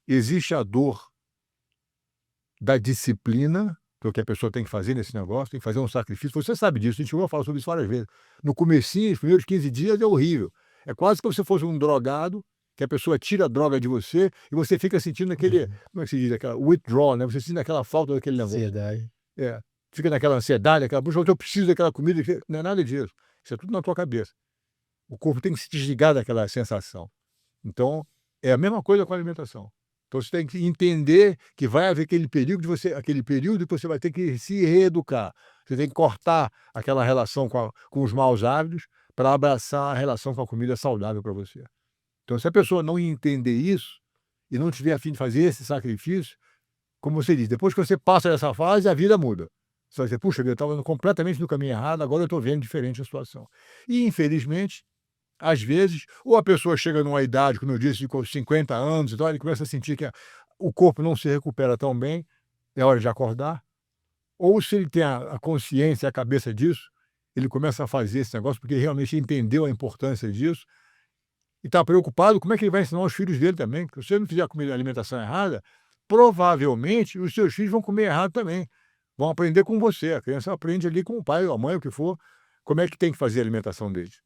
existe a dor da disciplina, que é o que a pessoa tem que fazer nesse negócio, tem que fazer um sacrifício. Você sabe disso, a gente ouviu falar sobre isso várias vezes. No comecinho, os primeiros 15 dias é horrível. É quase que você fosse um drogado, que a pessoa tira a droga de você e você fica sentindo aquele, Uhum. como é que se diz, aquela withdrawal, né? Você sente aquela falta daquele negócio. Ansiedade. É, fica naquela ansiedade, aquela, puxa, eu preciso daquela comida, não é nada disso. Isso é tudo na tua cabeça. O corpo tem que se desligar daquela sensação. Então, é a mesma coisa com a alimentação. Então você tem que entender que vai haver aquele período que você vai ter que se reeducar. Você tem que cortar aquela relação com os maus hábitos para abraçar a relação com a comida saudável para você. Então, se a pessoa não entender isso e não tiver a fim de fazer esse sacrifício, como você diz, depois que você passa dessa fase, a vida muda. Você vai dizer: "Puxa vida, eu estava indo completamente no caminho errado, agora eu estou vendo diferente a situação". E infelizmente, às vezes, ou a pessoa chega numa idade, como eu disse, com 50 anos, então ele começa a sentir que o corpo não se recupera tão bem, é hora de acordar. Ou se ele tem a consciência, a cabeça disso, ele começa a fazer esse negócio, porque realmente entendeu a importância disso, e está preocupado como é que ele vai ensinar os filhos dele também, porque se você não fizer a comida a alimentação errada, provavelmente os seus filhos vão comer errado também. Vão aprender com você, a criança aprende ali com o pai ou a mãe, o que for, como é que tem que fazer a alimentação deles.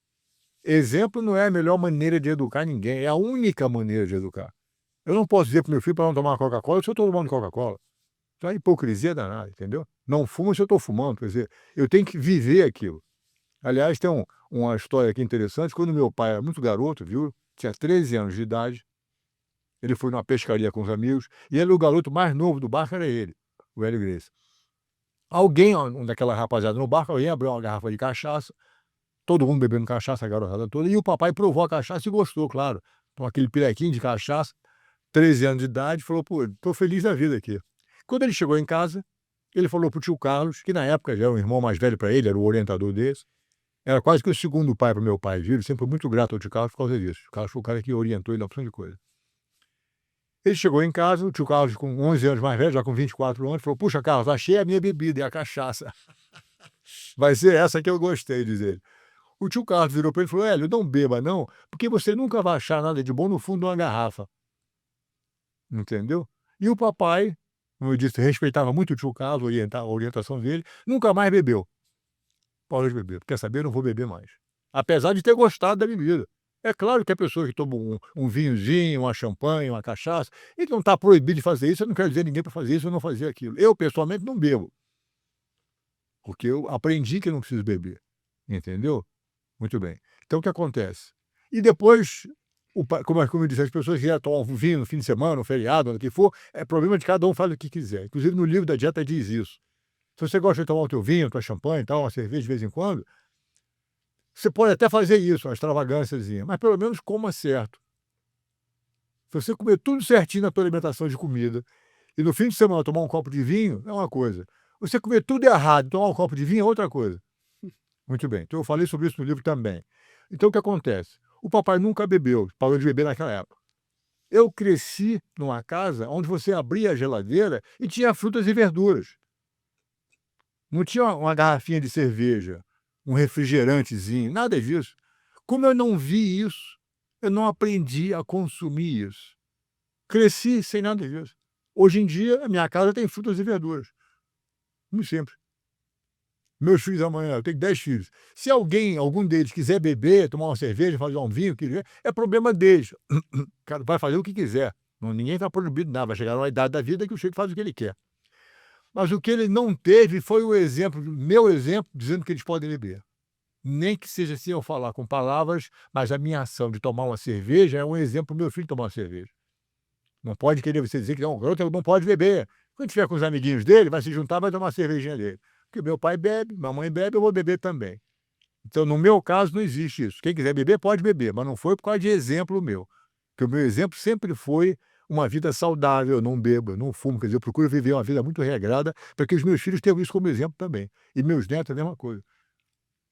Exemplo não é a melhor maneira de educar ninguém, é a única maneira de educar. Eu não posso dizer para o meu filho para não tomar Coca-Cola se eu estou tomando Coca-Cola. Isso é uma hipocrisia danada, entendeu? Não fumo se eu estou fumando, quer dizer, eu tenho que viver aquilo. Aliás, tem uma história aqui interessante, quando meu pai era muito garoto, viu, tinha 13 anos de idade, ele foi numa pescaria com os amigos, e ele, o garoto mais novo do barco era ele, o Hélio Gracie. Alguém, um daquela rapaziada no barco, alguém abriu uma garrafa de cachaça, todo mundo bebendo cachaça, a garotada toda, e o papai provou a cachaça e gostou, claro. Então aquele pirequinho de cachaça, 13 anos de idade, falou: "Pô, tô feliz da vida aqui". Quando ele chegou em casa, ele falou para o tio Carlos, que na época já era um irmão mais velho para ele, era o orientador desse, era quase que o segundo pai para o meu pai, viu, ele sempre foi muito grato ao tio Carlos por causa disso. O Carlos foi o cara que orientou ele na opção de coisa. Ele chegou em casa, o tio Carlos com 11 anos mais velho, já com 24 anos, falou: "Puxa, Carlos, achei a minha bebida, é a cachaça. Vai ser essa que eu gostei", diz ele. O tio Carlos virou para ele e falou: "Hélio, não beba não, porque você nunca vai achar nada de bom no fundo de uma garrafa", entendeu? E o papai, como eu disse, respeitava muito o tio Carlos, a orientação dele, nunca mais bebeu. Parou de beber. "Quer saber? Eu não vou beber mais". Apesar de ter gostado da bebida. É claro que a pessoa que toma um vinhozinho, uma champanhe, uma cachaça, ele não está proibido de fazer isso, eu não quero dizer ninguém para fazer isso ou não fazer aquilo. Eu, pessoalmente, não bebo, porque eu aprendi que eu não preciso beber, entendeu? Muito bem. Então o que acontece? E depois, como eu disse, as pessoas que querem tomar um vinho no fim de semana, no feriado, no que for, é problema de cada um, faz o que quiser. Inclusive no livro da dieta diz isso. Se você gosta de tomar o teu vinho, tua champanhe e tal, uma cerveja de vez em quando, você pode até fazer isso, uma extravagânciazinha, mas pelo menos coma certo. Se você comer tudo certinho na tua alimentação de comida, e no fim de semana tomar um copo de vinho, é uma coisa. Você comer tudo errado e tomar um copo de vinho é outra coisa. Muito bem, então eu falei sobre isso no livro também. Então o que acontece? O papai nunca bebeu, parou de beber naquela época. Eu cresci numa casa onde você abria a geladeira e tinha frutas e verduras. Não tinha uma garrafinha de cerveja, um refrigerantezinho, nada disso. Como eu não vi isso, eu não aprendi a consumir isso. Cresci sem nada disso. Hoje em dia, a minha casa tem frutas e verduras. Muito simples. Meus filhos amanhã, eu tenho 10 filhos. Se algum deles quiser beber, tomar uma cerveja, fazer um vinho, é problema deles. Cara, vai fazer o que quiser. Ninguém está proibido nada. Vai chegar numa idade da vida que o sujeito faz o que ele quer. Mas o que ele não teve foi o exemplo, meu exemplo, dizendo que eles podem beber. Nem que seja assim eu falar com palavras, mas a minha ação de tomar uma cerveja é um exemplo para o meu filho tomar uma cerveja. Não pode querer você dizer que não, o garoto não pode beber. Quando estiver com os amiguinhos dele, vai se juntar, vai tomar uma cervejinha dele. Porque meu pai bebe, minha mãe bebe, eu vou beber também. Então, no meu caso, não existe isso. Quem quiser beber, pode beber, mas não foi por causa de exemplo meu. Porque o meu exemplo sempre foi uma vida saudável, eu não bebo, eu não fumo, quer dizer, eu procuro viver uma vida muito regrada para que os meus filhos tenham isso como exemplo também. E meus netos a mesma coisa.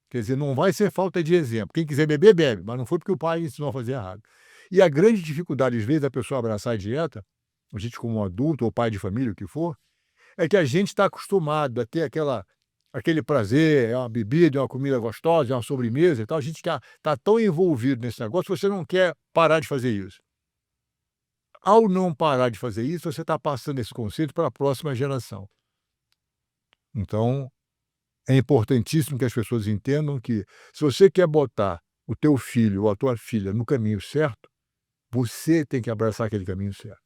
Quer dizer, não vai ser falta de exemplo. Quem quiser beber, bebe, mas não foi porque o pai ensinou a fazer errado. E a grande dificuldade, às vezes, da pessoa abraçar a dieta, a gente como um adulto ou pai de família, o que for, é que a gente está acostumado a ter aquele prazer, é uma bebida, é uma comida gostosa, é uma sobremesa e tal. A gente está tão envolvido nesse negócio que você não quer parar de fazer isso. Ao não parar de fazer isso, você está passando esse conceito para a próxima geração. Então, é importantíssimo que as pessoas entendam que, se você quer botar o teu filho ou a tua filha no caminho certo, você tem que abraçar aquele caminho certo.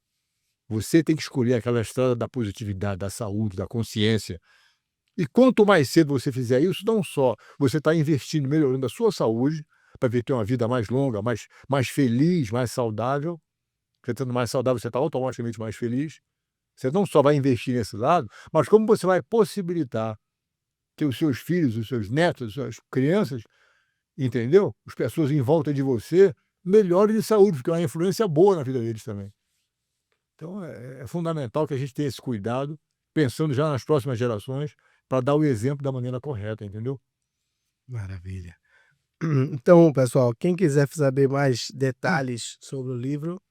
Você tem que escolher aquela estrada da positividade, da saúde, da consciência. E quanto mais cedo você fizer isso, não só você está investindo, melhorando a sua saúde, para ter uma vida mais longa, mais feliz, mais saudável. Você estando mais saudável, você está automaticamente mais feliz. Você não só vai investir nesse lado, mas como você vai possibilitar que os seus filhos, os seus netos, as suas crianças, entendeu? As pessoas em volta de você melhorem de saúde, porque é uma influência boa na vida deles também. Então, é fundamental que a gente tenha esse cuidado, pensando já nas próximas gerações, para dar o exemplo da maneira correta, entendeu? Maravilha. Então, pessoal, quem quiser saber mais detalhes sobre o livro,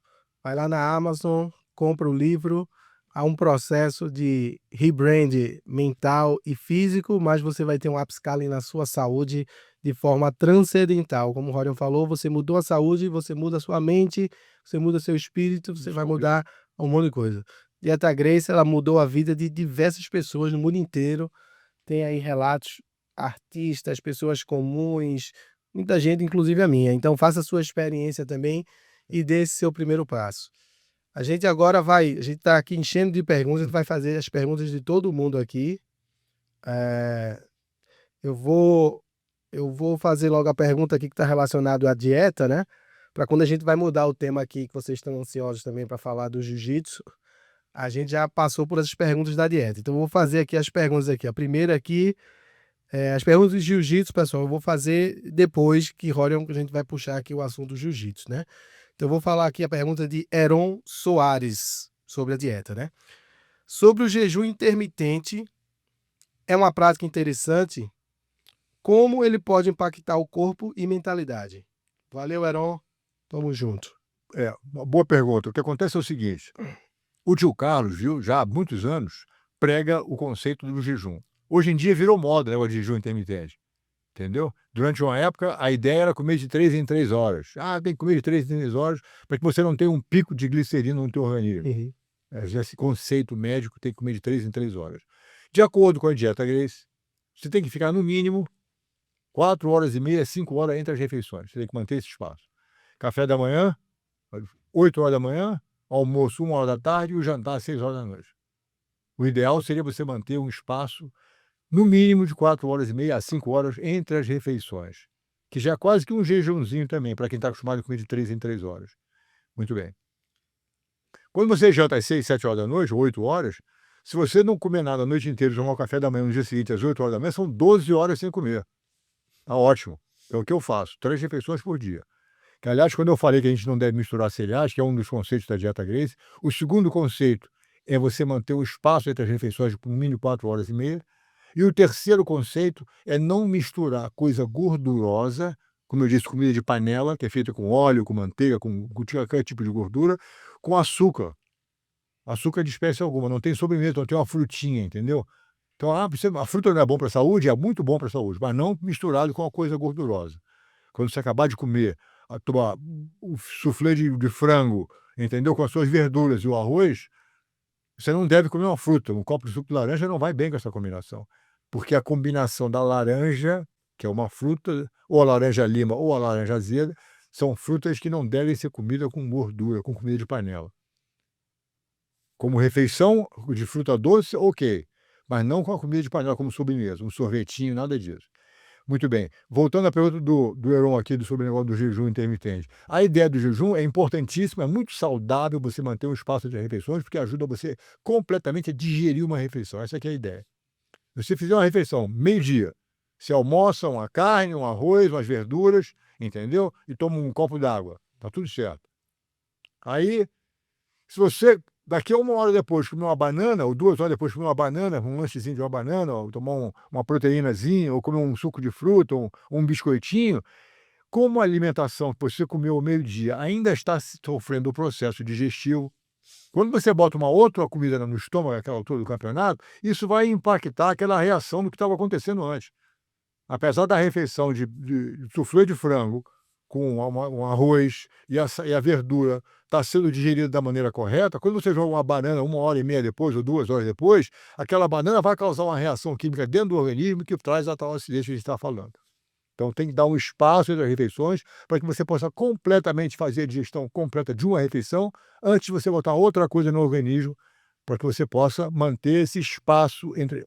vai lá na Amazon, compra o livro. Há um processo de rebrand mental e físico, mas você vai ter um upscaling na sua saúde de forma transcendental. Como o Rorion falou, você mudou a saúde, você muda a sua mente, você muda seu espírito, você vai mudar um monte de coisa. Dieta Grace, ela mudou a vida de diversas pessoas no mundo inteiro. Tem aí relatos, artistas, pessoas comuns, muita gente, inclusive a minha. Então faça a sua experiência também e dê esse seu primeiro passo. A gente está aqui enchendo de perguntas, a gente vai fazer as perguntas de todo mundo aqui. Eu vou fazer logo a pergunta aqui que está relacionada à dieta, né? Para quando a gente vai mudar o tema aqui, que vocês estão ansiosos também para falar do jiu-jitsu, a gente já passou por essas perguntas da dieta. Então eu vou fazer aqui as perguntas aqui. A primeira aqui, as perguntas de jiu-jitsu, pessoal, eu vou fazer depois que Rorion, a gente vai puxar aqui o assunto do jiu-jitsu, né? Então eu vou falar aqui a pergunta de Heron Soares sobre a dieta, né? Sobre o jejum intermitente, é uma prática interessante? Como ele pode impactar o corpo e mentalidade? Valeu, Heron. Tamo junto. Uma boa pergunta. O que acontece é o seguinte: o tio Carlos, viu, já há muitos anos, prega o conceito do jejum. Hoje em dia virou moda, né, o jejum intermitente. Entendeu? Durante uma época, a ideia era comer de 3 em 3 horas. Tem que comer de 3 em 3 horas para que você não tenha um pico de glicerina no teu organismo. Uhum. Já esse conceito médico, tem que comer de 3 em 3 horas. De acordo com a dieta Grace, você tem que ficar no mínimo 4 horas e meia, 5 horas entre as refeições. Você tem que manter esse espaço. Café da manhã, 8 horas da manhã, almoço 1 hora da tarde e o jantar 6 horas da noite. O ideal seria você manter um espaço no mínimo de 4 horas e meia a 5 horas entre as refeições, que já é quase que um jejumzinho também, para quem está acostumado a comer de 3 em 3 horas. Muito bem. Quando você janta às 6, 7 horas da noite, ou 8 horas, se você não comer nada a noite inteira e tomar o café da manhã no dia seguinte, às 8 horas da manhã, são 12 horas sem comer. Tá ótimo. É o que eu faço, 3 refeições por dia. Que, aliás, quando eu falei que a gente não deve misturar cereais, que é um dos conceitos da dieta Grace, o segundo conceito é você manter o espaço entre as refeições por no mínimo 4 horas e meia. E o terceiro conceito é não misturar coisa gordurosa, como eu disse, comida de panela, que é feita com óleo, com manteiga, com qualquer tipo de gordura, com açúcar. Açúcar de espécie alguma, não tem sobremesa, não tem uma frutinha, entendeu? Então, a fruta não é bom para a saúde? É muito bom para a saúde, mas não misturado com uma coisa gordurosa. Quando você acabar de comer, tomar um soufflé de frango, entendeu? Com as suas verduras e o arroz, você não deve comer uma fruta. Um copo de suco de laranja não vai bem com essa combinação. Porque a combinação da laranja, que é uma fruta, ou a laranja lima ou a laranja azeda, são frutas que não devem ser comidas com gordura, com comida de panela. Como refeição de fruta doce, ok. Mas não com a comida de panela, como sobremesa, um sorvetinho, nada disso. Muito bem. Voltando à pergunta do Heron aqui sobre o negócio do jejum intermitente. A ideia do jejum é importantíssima, é muito saudável você manter um espaço de refeições, porque ajuda você completamente a digerir uma refeição. Essa aqui é a ideia. Se você fizer uma refeição meio-dia, você almoça uma carne, um arroz, umas verduras, entendeu? E toma um copo d'água. Tá tudo certo. Aí, se você, daqui a 1 hora depois, comer uma banana, ou 2 horas depois comer uma banana, um lanchezinho de uma banana, ou tomar uma proteínazinha, ou comer um suco de fruta, um biscoitinho, como a alimentação que você comeu ao meio-dia ainda está sofrendo o processo digestivo, quando você bota uma outra comida no estômago, aquela altura do campeonato, isso vai impactar aquela reação do que estava acontecendo antes. Apesar da refeição de soufflé de frango com um arroz e a verdura está sendo digerido da maneira correta, quando você joga uma banana 1h30 depois ou 2 horas depois, aquela banana vai causar uma reação química dentro do organismo que traz a tal acidez que a gente está falando. Então tem que dar um espaço entre as refeições para que você possa completamente fazer a digestão completa de uma refeição antes de você botar outra coisa no organismo, para que você possa manter esse espaço entre